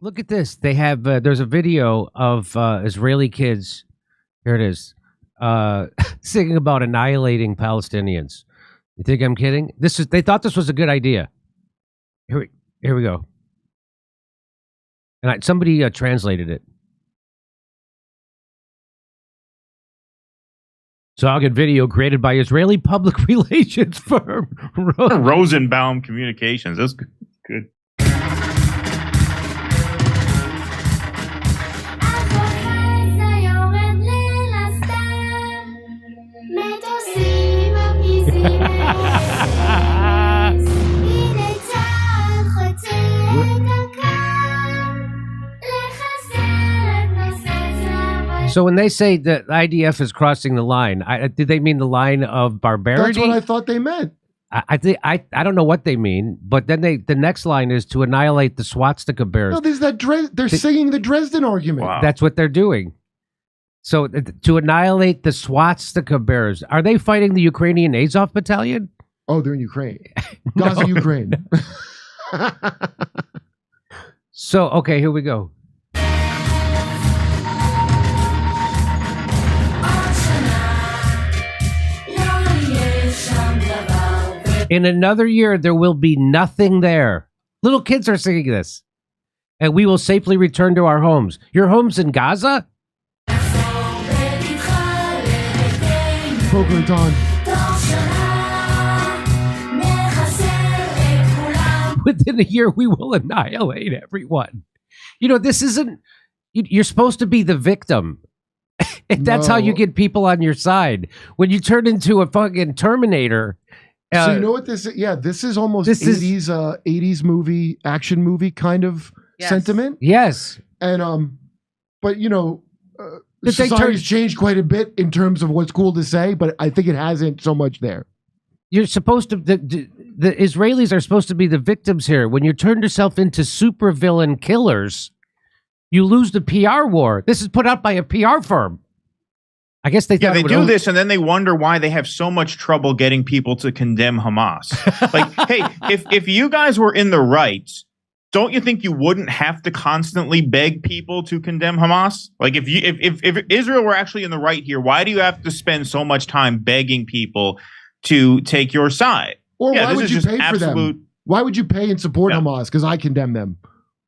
Look at this. They have there's a video of Israeli kids. Here it is, singing about annihilating Palestinians. You think I'm kidding? They thought this was a good idea. Here we go. And somebody translated it. Song and video created by Israeli public relations firm Rosenbaum Communications. That's good. So when they say that IDF is crossing the line, did they mean the line of barbarity? That's what I thought they meant. I don't know what they mean, but then the next line is to annihilate the swastika bears. No, there's that they're singing the Dresden argument. Wow. That's what they're doing. So to annihilate the swastika bears, are they fighting the Ukrainian Azov battalion? Oh, they're in Ukraine. Gaza, Ukraine. So, okay, here we go. In another year, there will be nothing there. Little kids are singing this. And we will safely return to our homes. Your home's in Gaza? Boca Raton. Within a year, we will annihilate everyone. You know, this isn't... You're supposed to be the victim. That's how you get people on your side. When you turn into a fucking Terminator... So you know what this is? Yeah, this is almost 80s movie, action movie kind of sentiment. Yes. And, but you know, society's changed quite a bit in terms of what's cool to say, but I think it hasn't so much there. You're supposed to, the Israelis are supposed to be the victims here. When you turn yourself into supervillain killers, you lose the PR war. This is put out by a PR firm. I guess they thought they do this, and then they wonder why they have so much trouble getting people to condemn Hamas. Like, hey, if you guys were in the right, don't you think you wouldn't have to constantly beg people to condemn Hamas? Like, if Israel were actually in the right here, why do you have to spend so much time begging people to take your side? Or why would you pay for them? Why would you pay and support Hamas? Because I condemn them.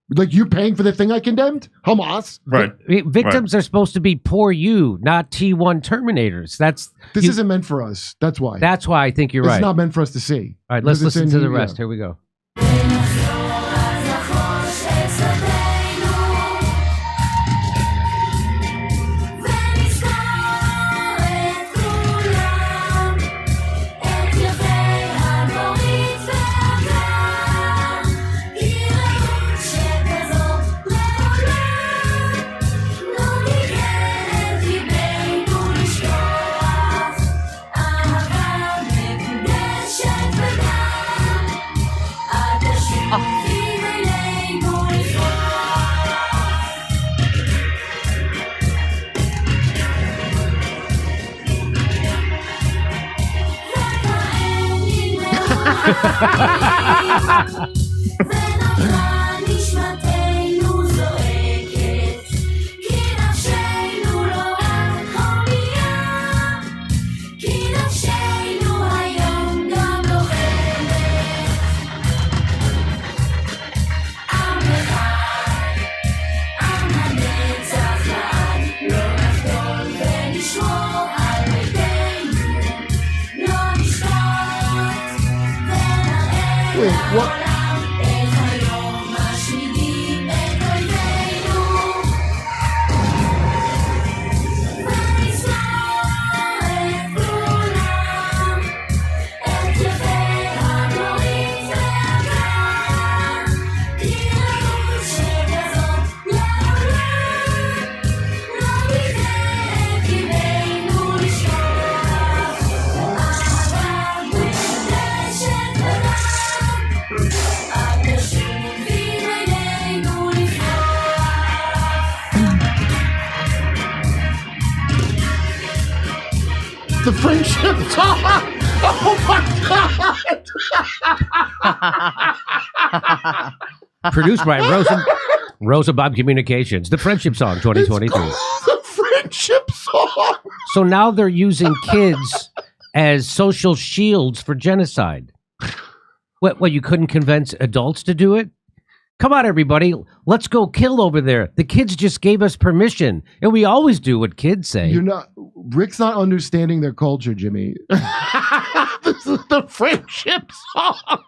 Like, you're paying for the thing I condemned? Hamas. Right. Victims are supposed to be poor you, not T1 Terminators. This isn't meant for us. That's why. That's why I think you're right. It's not meant for us to see. All right, let's listen to the rest. Here we go. Wait, what? The friendship talk. Oh my God. Produced by Rosenbaum Communications, the friendship song 2023. The friendship song. So now they're using kids as social shields for genocide. What, you couldn't convince adults to do it? Come on, everybody. Let's go kill over there. The kids just gave us permission. And we always do what kids say. Rick's not understanding their culture, Jimmy. This is the friendship song.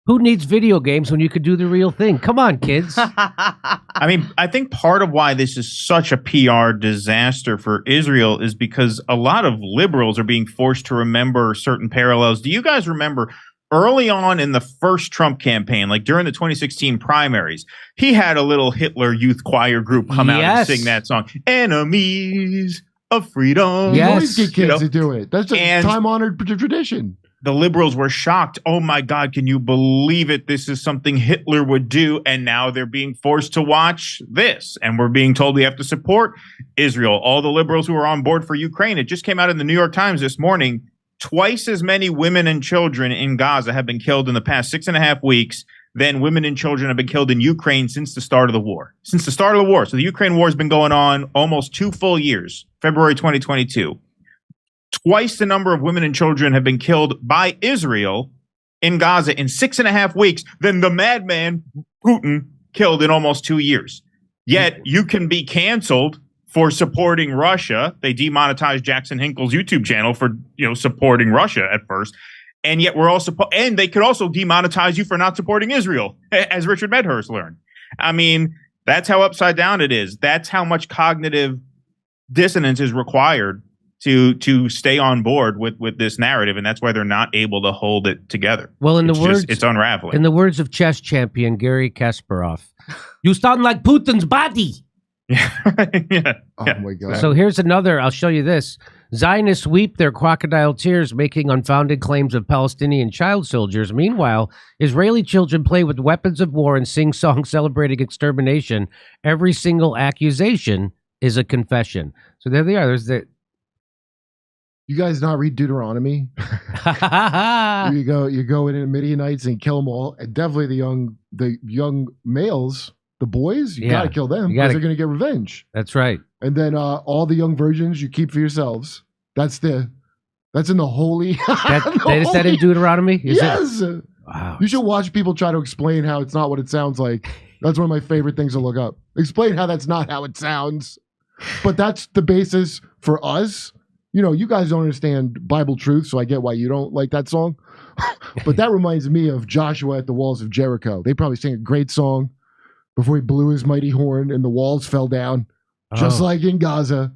Who needs video games when you could do the real thing? Come on, kids. I mean, I think part of why this is such a PR disaster for Israel is because a lot of liberals are being forced to remember certain parallels. Do you guys remember early on in the first Trump campaign, like during the 2016 primaries, he had a little Hitler youth choir group come out and sing that song, Enemies of Freedom. You always get kids to do it. That's a time-honored tradition. The liberals were shocked. Oh, my God, can you believe it? This is something Hitler would do. And now they're being forced to watch this. And we're being told we have to support Israel. All the liberals who are on board for Ukraine. It just came out in the New York Times this morning. Twice as many women and children in Gaza have been killed in the past 6.5 weeks than women and children have been killed in Ukraine since the start of the war. Since the start of the war. So the Ukraine war has been going on almost 2 full years, February 2022. Twice the number of women and children have been killed by Israel in Gaza in 6.5 weeks than the madman Putin killed in almost 2 years. Yet you can be canceled for supporting Russia. They demonetized Jackson Hinkle's YouTube channel for, supporting Russia at first. And yet we're also, and they could also demonetize you for not supporting Israel, as Richard Medhurst learned. I mean, that's how upside down it is. That's how much cognitive dissonance is required to stay on board with this narrative. And that's why they're not able to hold it together. Well, it's unraveling. In the words of chess champion Garry Kasparov, you sound like Putin's body. Yeah. Oh my God. So here's another. I'll show you this. Zionists weep their crocodile tears, making unfounded claims of Palestinian child soldiers. Meanwhile, Israeli children play with weapons of war and sing songs celebrating extermination. Every single accusation is a confession. So there they are. There's the. You guys not read Deuteronomy? you go in the Midianites and kill them all, and definitely the young males. The boys, you got to kill them because they're going to get revenge. That's right. And then all the young virgins you keep for yourselves. That's in the holy. Is that in Deuteronomy? Yes. Wow. You should watch people try to explain how it's not what it sounds like. That's one of my favorite things to look up. Explain how that's not how it sounds. But that's the basis for us. You guys don't understand Bible truth, so I get why you don't like that song. But that reminds me of Joshua at the walls of Jericho. They probably sang a great song before he blew his mighty horn and the walls fell down, just like in Gaza.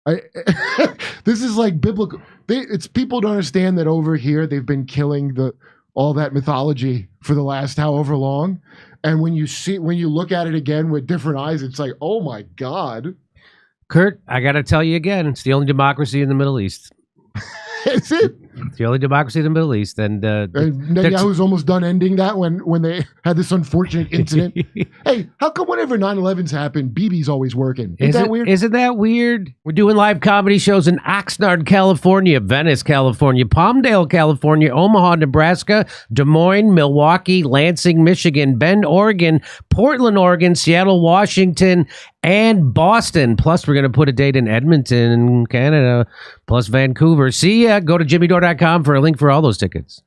This is like biblical. It's people don't understand that over here they've been killing all that mythology for the last however long, and when you look at it again with different eyes, it's like, oh my God. Kurt, I got to tell you again, it's the only democracy in the Middle East. Is it? It's the only democracy in the Middle East. And Netanyahu's almost done ending that when they had this unfortunate incident. Hey, how come whenever 9/11s happen, BB's always working? Isn't that weird? Isn't that weird? We're doing live comedy shows in Oxnard, California, Venice, California, Palmdale, California, Omaha, Nebraska, Des Moines, Milwaukee, Lansing, Michigan, Bend, Oregon, Portland, Oregon, Seattle, Washington, and Boston. Plus, we're going to put a date in Edmonton, Canada, plus Vancouver. See ya. Go to jimmydore.com for a link for all those tickets.